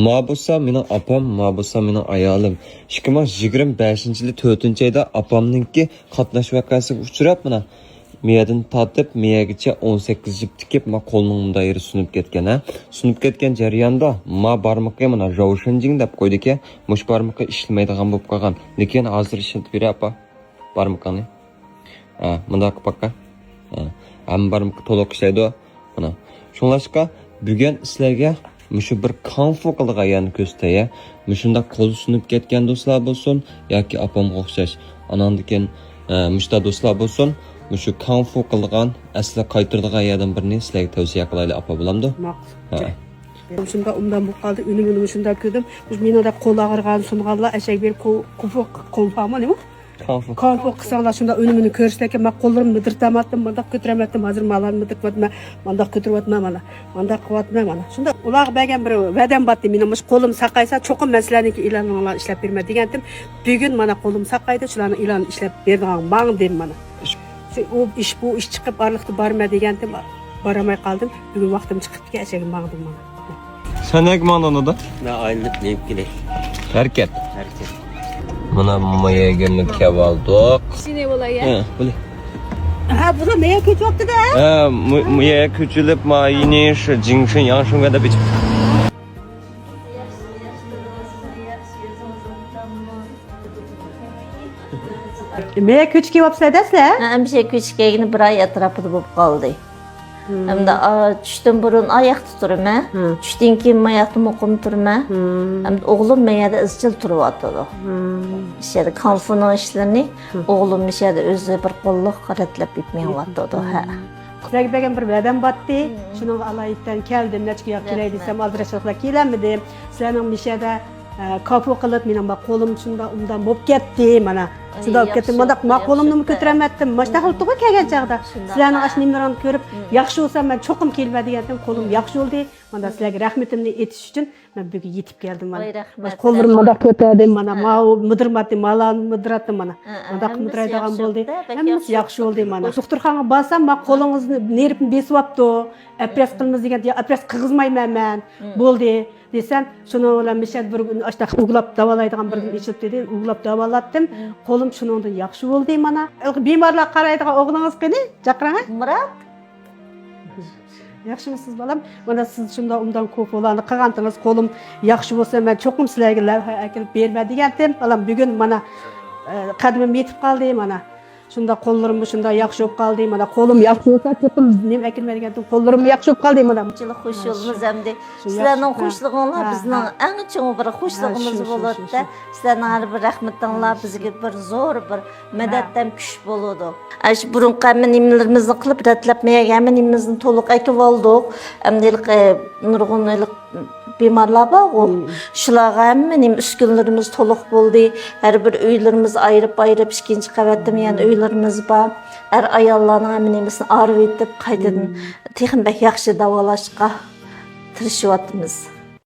Mabusa mening opam, mabusa mening ayolim. 2025-yili 4-oyda opamninki qatnash voqeasiga uchrab mana miyadan tortib miyagacha 18 jip tikib ma qo'lning yeri sunib ketgan ha. Sunib ketgan jarayonda ma barmoqqa mana ravshanjing deb qo'ydiki, mush barmoqqa ishlamaydigan bo'lib qolgan. Lekin hozir ishlatib berapa barmoqni. Ha, bunda qopqa. Ham barmoq to'liq ishlaydi. Mana. Shunlashqa bugun sizlarga mushu bir konfu qilgan ko'staya, mushunda qo'l sunib ketgan do'stlar bo'lsin yoki opamga o'xshash. Anandikin mushta do'stlar bo'lsin. Mushu konfu qilgan asla qaytirdigan yerdan birini sizlarga tavsiya qilaylik apa bo'lamdi? Maqsad. Shunda undan bu qoldi, unimni shunda ko'rdim. Menda qo'l og'irgan sunganlar ashak bir konfama nima? Konfu qisanglar shunda unimni ko'rsatgan, men qo'llarimni dirtamatdim, menda ko'tiramatdim, hozir malarni dirtamatdim, menda ko'tiryapman mana. Menda qilyapman mana. Shunda ular bergan bir va'dam batdi, mening mush qo'lim saqaysa, cho'qim masalalarni e'lonlar ishlab berma degandim. Bugun mana qo'lim saqaydi, shularni e'lon ishlab bergan mang dem mana. Bu iş çıkıp arlıqda barma degandim, baramay qaldım. Bugun vaqtim chiqib ketgan, mağdım mana. Sen ne mandın da? Ben aylık neyip gire. Hareket. Herkes. Mana mayaga mükab aldık. Sine bo'lay. Ha, bile. Ha, bu da neye kötüyaptı da? Ha, maya küçülüp ma yine şu jingshin yangshinga da bichib. Neye kötü kiyapsa desler? Hem şey küçükken bir ay atrapıda bulup kaldı. Hem de düştüm burun ayak tuturum ha. Düştün ki ayakta okum turum ha. Hem de oğlum meyada izcil turup atıyordu. İşte kanfunun işlerini oğlum işte özü bir kolluk karetlep bitmeye atıyordu ha. Sizlerge begen bir va'dam battı. Şunun alayıktan keldim, neçki yak kelay desem azraşıqla kelenmedim. Sizlerning bir şeyde kapı qılıp mening bak qo'lim shunda undan bo'lib ketdi mana. Shunda bo'lib ketdi. Mana qo'limni ko'tiramatdim. Mashta qilib kelgan chaqda. Sizlarning ashnimlarni ko'rib, yaxshi bo'lsa men cho'qim kelmadi degandim. Qo'lim yaxshi bo'ldi. Mana sizlarga rahmatimni aytish uchun men bugun yetib keldim mana. Qo'llarimni mana ko'tardim mana. Mudirmatdim, malani mudiratdim mana. Mana mudiraydigan bo'ldi. Hammasi yaxshi bo'ldi mana. Doktorxonaga borsam, men qo'lingizni nervni besibapti. Apres qilmiz degan, apres qilg'izmayman men. Bo'ldi. Desem, şunu olan bir şey bir gün işte uğulap davalaydıgan bir gün içip dedi, uğulap davalattım. Kolum şunundan yaxşı oldu mana. Bimarlar qaraydigan oğlunuz qani? Chaqiranga? Murat. Yaxshimisiz balam? Mana siz shunda undan ko'p olanı qilgandingiz. Qo'lim yaxshi bo'lsa, men cho'qim sizlarga lavha akilib berma degandim. Balam bugun mana qadimim yetib qoldi mana. Shunda qo'llarimni shunda yaxshi bo'lib qoldi mana. Qo'lim yaxshi bo'lsa, cho'qim nima akilma degandim. Qo'llarim yaxshi bo'lib qoldi mana. Xush yo'limiz hamda sizlarning xushlig'inglar bizning eng cho'ng bir xushlig'imiz bo'ladi. Sizlarning har bir rahmatinglar bizga bir zo'r bir madaddan kuch bo'ladi. Ash burunqi nimlarimizni qilib ratlatmagan nimamizni to'liq aytib oldik. Hamdalik nurg'unlik bimarlar var o. Şularga hammaning uskunlarimiz to'liq bo'ldi. Har bir uylarimiz ayirib ikinchi qavatda men uylarimiz bor. Har ayollarning hammasini arib etib qaytadan texnik yaxshi davolashga tirishyapmiz.